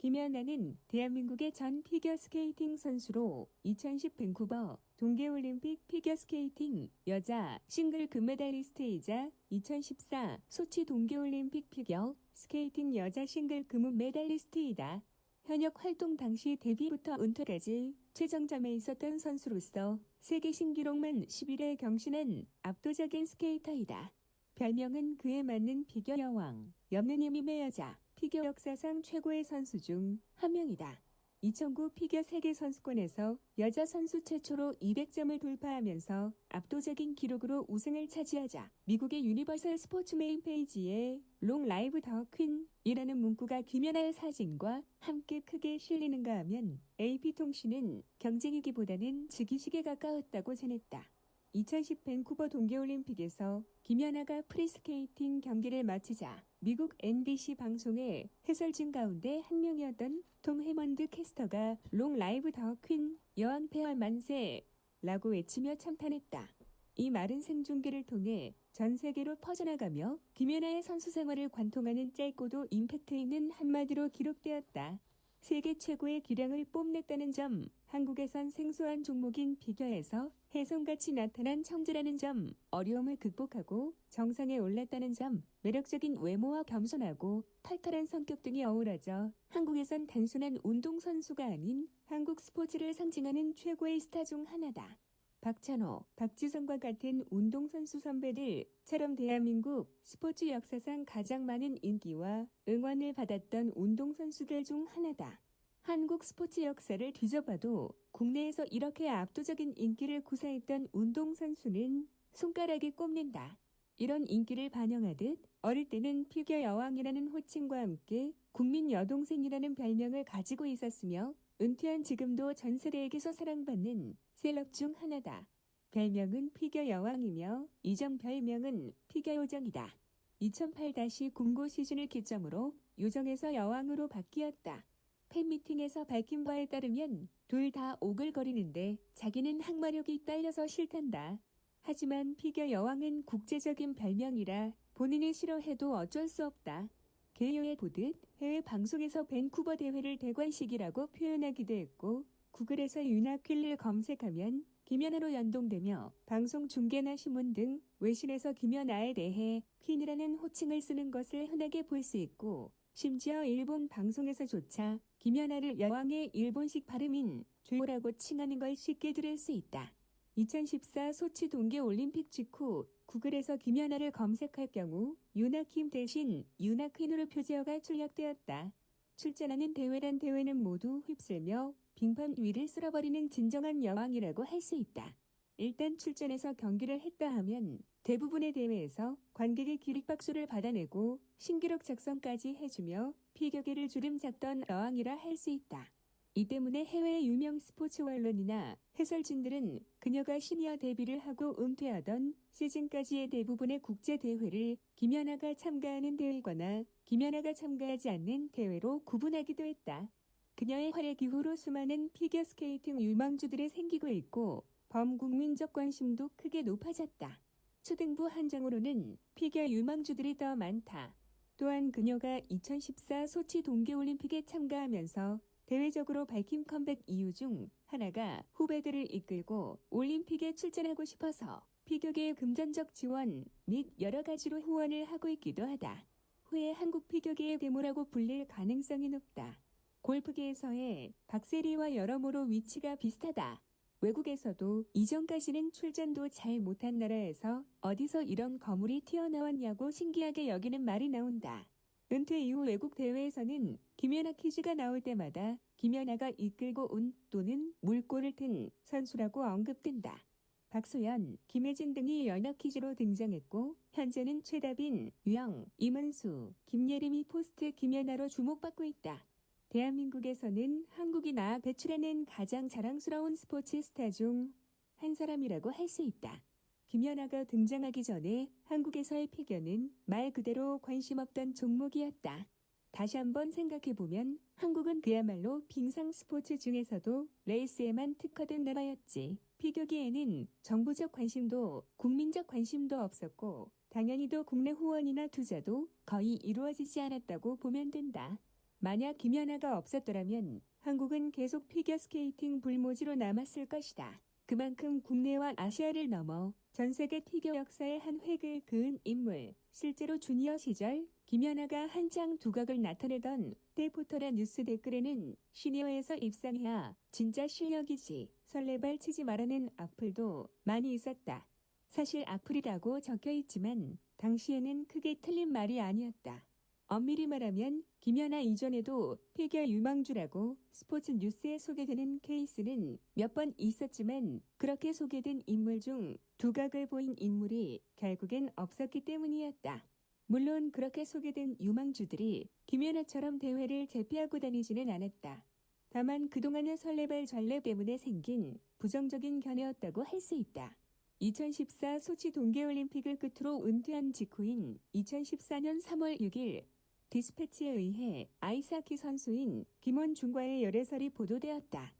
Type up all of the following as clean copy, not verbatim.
김연아는 대한민국의 전 피겨스케이팅 선수로 2010 밴쿠버 동계올림픽 피겨스케이팅 여자 싱글 금메달리스트이자 2014 소치 동계올림픽 피겨 스케이팅 여자 싱글 금메달리스트이다. 현역 활동 당시 데뷔부터 은퇴까지 최정점에 있었던 선수로서 세계 신기록만 11회 경신한 압도적인 스케이터이다. 별명은 그에 맞는 피겨 여왕, 엽는 힘의 여자, 피겨 역사상 최고의 선수 중 한 명이다. 2009 피겨 세계선수권에서 여자 선수 최초로 200점을 돌파하면서 압도적인 기록으로 우승을 차지하자 미국의 유니버설 스포츠메인 페이지에 롱 라이브 더 퀸이라는 문구가 김연아의 사진과 함께 크게 실리는가 하면 AP통신은 경쟁이기보다는 즉위식에 가까웠다고 전했다. 2010 밴쿠버 동계올림픽에서 김연아가 프리스케이팅 경기를 마치자 미국 NBC 방송의 해설진 가운데 한 명이었던 톰 해먼드 캐스터가 롱 라이브 더 퀸, 여왕 폐하 만세라고 외치며 참탄했다. 이 말은 생중계를 통해 전 세계로 퍼져나가며 김연아의 선수 생활을 관통하는 짧고도 임팩트 있는 한마디로 기록되었다. 세계 최고의 기량을 뽐냈다는 점, 한국에선 생소한 종목인 피겨에서 혜성같이 나타난 천재라는 점, 어려움을 극복하고 정상에 올랐다는 점, 매력적인 외모와 겸손하고 털털한 성격 등이 어우러져 한국에선 단순한 운동선수가 아닌 한국 스포츠를 상징하는 최고의 스타 중 하나다. 박찬호, 박지성과 같은 운동선수 선배들처럼 대한민국 스포츠 역사상 가장 많은 인기와 응원을 받았던 운동선수들 중 하나다. 한국 스포츠 역사를 뒤져봐도 국내에서 이렇게 압도적인 인기를 구사했던 운동선수는 손가락에 꼽는다. 이런 인기를 반영하듯 어릴 때는 피겨 여왕이라는 호칭과 함께 국민 여동생이라는 별명을 가지고 있었으며 은퇴한 지금도 전 세대에게서 사랑받는 셀럽 중 하나다. 별명은 피겨 여왕이며 이전 별명은 피겨 요정이다. 2008-09 시즌을 기점으로 요정에서 여왕으로 바뀌었다. 팬미팅에서 밝힌 바에 따르면 둘 다 오글거리는데 자기는 항마력이 딸려서 싫단다. 하지만 피겨 여왕은 국제적인 별명이라 본인이 싫어해도 어쩔 수 없다. 개요에 보듯 해외 방송에서 밴쿠버 대회를 대관식이라고 표현하기도 했고 구글에서 유나 퀼을 검색하면 김연아로 연동되며 방송 중계나 신문 등 외신에서 김연아에 대해 퀸이라는 호칭을 쓰는 것을 흔하게 볼 수 있고 심지어 일본 방송에서조차 김연아를 여왕의 일본식 발음인 조라고 칭하는 걸 쉽게 들을 수 있다. 2014 소치 동계올림픽 직후 구글에서 김연아를 검색할 경우 유나킴 대신 유나퀸으로 표제어가 출력되었다. 출전하는 대회란 대회는 모두 휩쓸며 빙판 위를 쓸어버리는 진정한 여왕이라고 할 수 있다. 일단 출전해서 경기를 했다 하면 대부분의 대회에서 관객의 기립박수를 받아내고 신기록 작성까지 해주며 피겨계를 주름잡던 여왕이라 할 수 있다. 이 때문에 해외 유명 스포츠 언론이나 해설진들은 그녀가 시니어 데뷔를 하고 은퇴하던 시즌까지의 대부분의 국제대회를 김연아가 참가하는 대회거나 김연아가 참가하지 않는 대회로 구분하기도 했다. 그녀의 활약 이후로 수많은 피겨스케이팅 유망주들이 생기고 있고 범국민적 관심도 크게 높아졌다. 초등부 한정으로는 피겨 유망주들이 더 많다. 또한 그녀가 2014 소치 동계올림픽에 참가하면서 대외적으로 밝힌 컴백 이유 중 하나가 후배들을 이끌고 올림픽에 출전하고 싶어서 피겨계의 금전적 지원 및 여러 가지로 후원을 하고 있기도 하다. 후에 한국 피겨계의 데모라고 불릴 가능성이 높다. 골프계에서의 박세리와 여러모로 위치가 비슷하다. 외국에서도 이전까지는 출전도 잘 못한 나라에서 어디서 이런 거물이 튀어나왔냐고 신기하게 여기는 말이 나온다. 은퇴 이후 외국 대회에서는 김연아 퀴즈가 나올 때마다 김연아가 이끌고 온 또는 물꼬를 튼 선수라고 언급된다. 박소연, 김혜진 등이 연합 퀴즈로 등장했고 현재는 최다빈, 유영, 임은수, 김예림이 포스트 김연아로 주목받고 있다. 대한민국에서는 한국이 낳아 배출해낸 가장 자랑스러운 스포츠 스타 중 한 사람이라고 할 수 있다. 김연아가 등장하기 전에 한국에서의 피겨는 말 그대로 관심 없던 종목이었다. 다시 한번 생각해보면 한국은 그야말로 빙상 스포츠 중에서도 레이스에만 특화된 나라였지. 피겨계에는 정부적 관심도 국민적 관심도 없었고 당연히도 국내 후원이나 투자도 거의 이루어지지 않았다고 보면 된다. 만약 김연아가 없었더라면 한국은 계속 피겨스케이팅 불모지로 남았을 것이다. 그만큼 국내와 아시아를 넘어 전 세계 피겨 역사의 한 획을 그은 인물. 실제로 주니어 시절 김연아가 한창 두각을 나타내던 때부터라 뉴스 댓글에는 시니어에서 입상해야 진짜 실력이지 설레발 치지 말라는 악플도 많이 있었다. 사실 악플이라고 적혀 있지만 당시에는 크게 틀린 말이 아니었다. 엄밀히 말하면 김연아 이전에도 피겨 유망주라고 스포츠 뉴스에 소개되는 케이스는 몇 번 있었지만 그렇게 소개된 인물 중 두각을 보인 인물이 결국엔 없었기 때문이었다. 물론 그렇게 소개된 유망주들이 김연아처럼 대회를 제패하고 다니지는 않았다. 다만 그동안의 설레발 전례 때문에 생긴 부정적인 견해였다고 할 수 있다. 2014 소치 동계올림픽을 끝으로 은퇴한 직후인 2014년 3월 6일 디스패치에 의해 아이스하키 선수인 김원중과의 열애설이 보도되었다.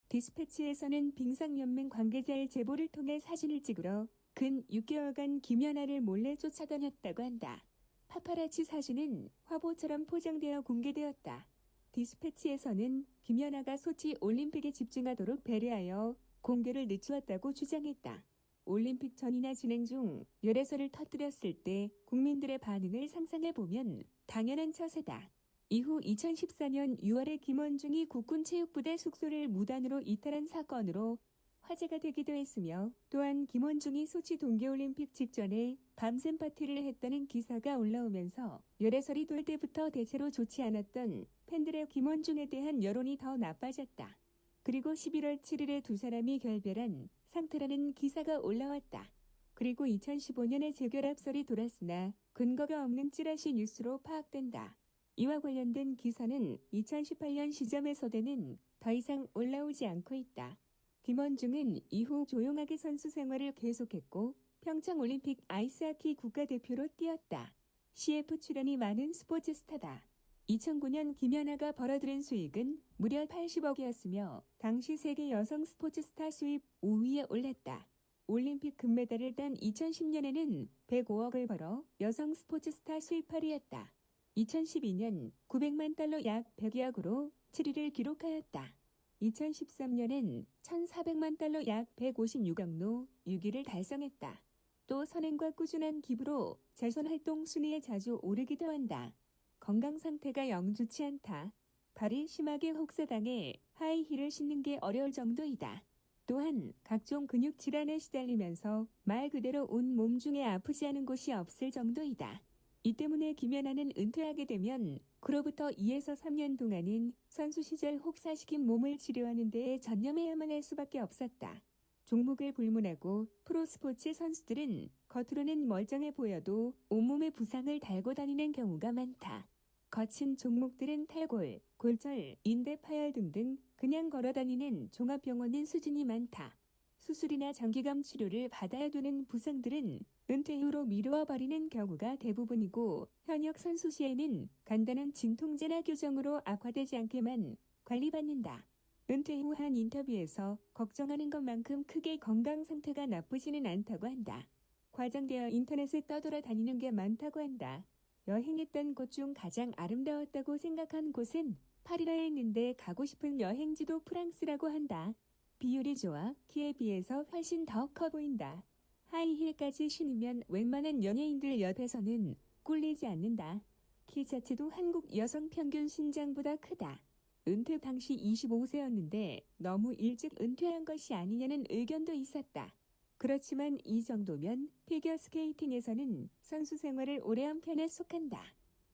디스패치에서는 빙상연맹 관계자의 제보를 통해 사진을 찍으러 근 6개월간 김연아를 몰래 쫓아다녔다고 한다. 파파라치 사진은 화보처럼 포장되어 공개되었다. 디스패치에서는 김연아가 소치 올림픽에 집중하도록 배려하여 공개를 늦추었다고 주장했다. 올림픽 전이나 진행 중 열애설을 터뜨렸을 때 국민들의 반응을 상상해보면 당연한 처세다. 이후 2014년 6월에 김원중이 국군체육부대 숙소를 무단으로 이탈한 사건으로 화제가 되기도 했으며 또한 김원중이 소치 동계올림픽 직전에 밤샘 파티를 했다는 기사가 올라오면서 열애설이 돌 때부터 대체로 좋지 않았던 팬들의 김원중에 대한 여론이 더 나빠졌다. 그리고 11월 7일에 두 사람이 결별한 상태라는 기사가 올라왔다. 그리고 2015년에 재결합설이 돌았으나 근거가 없는 찌라시 뉴스로 파악된다. 이와 관련된 기사는 2018년 시점에서는 더 이상 올라오지 않고 있다. 김원중은 이후 조용하게 선수 생활을 계속했고 평창올림픽 아이스하키 국가대표로 뛰었다. CF 출연이 많은 스포츠 스타다. 2009년 김연아가 벌어들인 수익은 무려 80억이었으며 당시 세계 여성 스포츠 스타 수입 5위에 올랐다. 올림픽 금메달을 딴 2010년에는 105억을 벌어 여성 스포츠 스타 수입 8위였다. 2012년 900만 달러 약 100여억으로 7위를 기록하였다. 2013년엔 1,400만 달러 약 156억로 6위를 달성했다. 또 선행과 꾸준한 기부로 자선활동 순위에 자주 오르기도 한다. 건강 상태가 영 좋지 않다. 발이 심하게 혹사당해 하이힐을 신는 게 어려울 정도이다. 또한 각종 근육 질환에 시달리면서 말 그대로 온 몸 중에 아프지 않은 곳이 없을 정도이다. 이 때문에 김연아는 은퇴하게 되면 그로부터 2에서 3년 동안은 선수 시절 혹사시킨 몸을 치료하는 데에 전념해야만 할 수밖에 없었다. 종목을 불문하고 프로스포츠 선수들은 겉으로는 멀쩡해 보여도 온몸에 부상을 달고 다니는 경우가 많다. 거친 종목들은 탈골, 골절, 인대 파열 등등 그냥 걸어다니는 종합병원은 수준이 많다. 수술이나 장기감 치료를 받아야 되는 부상들은 은퇴 후로 미루어 버리는 경우가 대부분이고 현역 선수 시에는 간단한 진통제나 교정으로 악화되지 않게만 관리받는다. 은퇴 후 한 인터뷰에서 걱정하는 것만큼 크게 건강 상태가 나쁘지는 않다고 한다. 과장되어 인터넷에 떠돌아다니는 게 많다고 한다. 여행했던 곳 중 가장 아름다웠다고 생각한 곳은 파리라 했는데 가고 싶은 여행지도 프랑스라고 한다. 비율이 좋아 키에 비해서 훨씬 더 커 보인다. 하이힐까지 신으면 웬만한 연예인들 옆에서는 꿀리지 않는다. 키 자체도 한국 여성 평균 신장보다 크다. 은퇴 당시 25세였는데 너무 일찍 은퇴한 것이 아니냐는 의견도 있었다. 그렇지만 이 정도면 피겨스케이팅에서는 선수 생활을 오래 한 편에 속한다.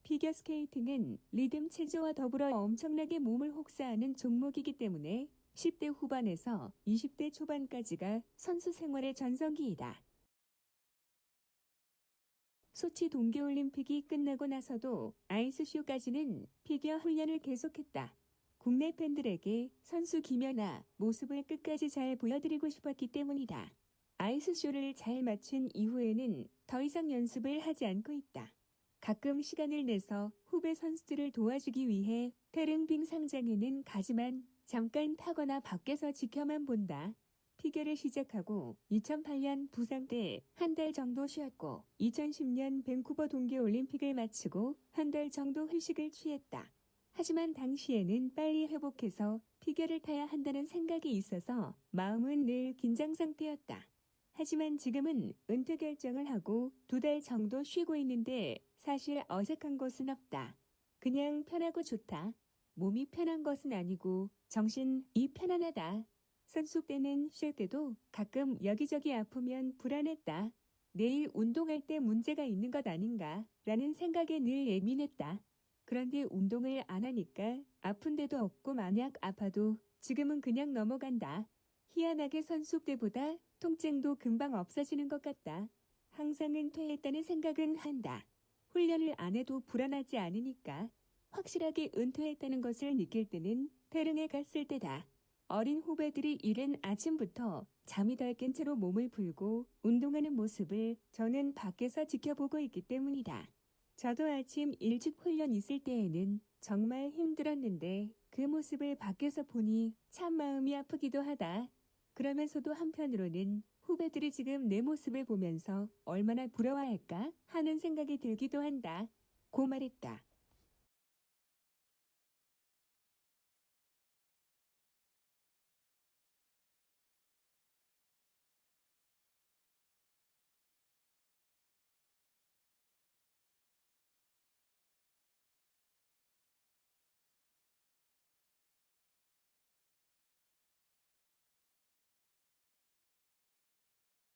피겨스케이팅은 리듬 체조와 더불어 엄청나게 몸을 혹사하는 종목이기 때문에 10대 후반에서 20대 초반까지가 선수 생활의 전성기이다. 소치 동계올림픽이 끝나고 나서도 아이스쇼까지는 피겨 훈련을 계속했다. 국내 팬들에게 선수 김연아 모습을 끝까지 잘 보여드리고 싶었기 때문이다. 아이스쇼를 잘 마친 이후에는 더 이상 연습을 하지 않고 있다. 가끔 시간을 내서 후배 선수들을 도와주기 위해 태릉빙 상장에는 가지만 잠깐 타거나 밖에서 지켜만 본다. 피겨를 시작하고 2008년 부상 때 한 달 정도 쉬었고 2010년 밴쿠버 동계올림픽을 마치고 한 달 정도 휴식을 취했다. 하지만 당시에는 빨리 회복해서 피겨를 타야 한다는 생각이 있어서 마음은 늘 긴장 상태였다. 하지만 지금은 은퇴 결정을 하고 2달 정도 쉬고 있는데 사실 어색한 것은 없다. 그냥 편하고 좋다. 몸이 편한 것은 아니고 정신이 편안하다. 선수 때는 쉴 때도 가끔 여기저기 아프면 불안했다. 내일 운동할 때 문제가 있는 것 아닌가 라는 생각에 늘 예민했다. 그런데 운동을 안 하니까 아픈 데도 없고 만약 아파도 지금은 그냥 넘어간다. 희한하게 선수 때보다 통증도 금방 없어지는 것 같다. 항상 은퇴했다는 생각은 한다. 훈련을 안 해도 불안하지 않으니까. 확실하게 은퇴했다는 것을 느낄 때는 태릉에 갔을 때다. 어린 후배들이 이른 아침부터 잠이 덜 깬 채로 몸을 풀고 운동하는 모습을 저는 밖에서 지켜보고 있기 때문이다. 저도 아침 일찍 훈련 있을 때에는 정말 힘들었는데 그 모습을 밖에서 보니 참 마음이 아프기도 하다. 그러면서도 한편으로는 후배들이 지금 내 모습을 보면서 얼마나 부러워할까 하는 생각이 들기도 한다. 고 말했다.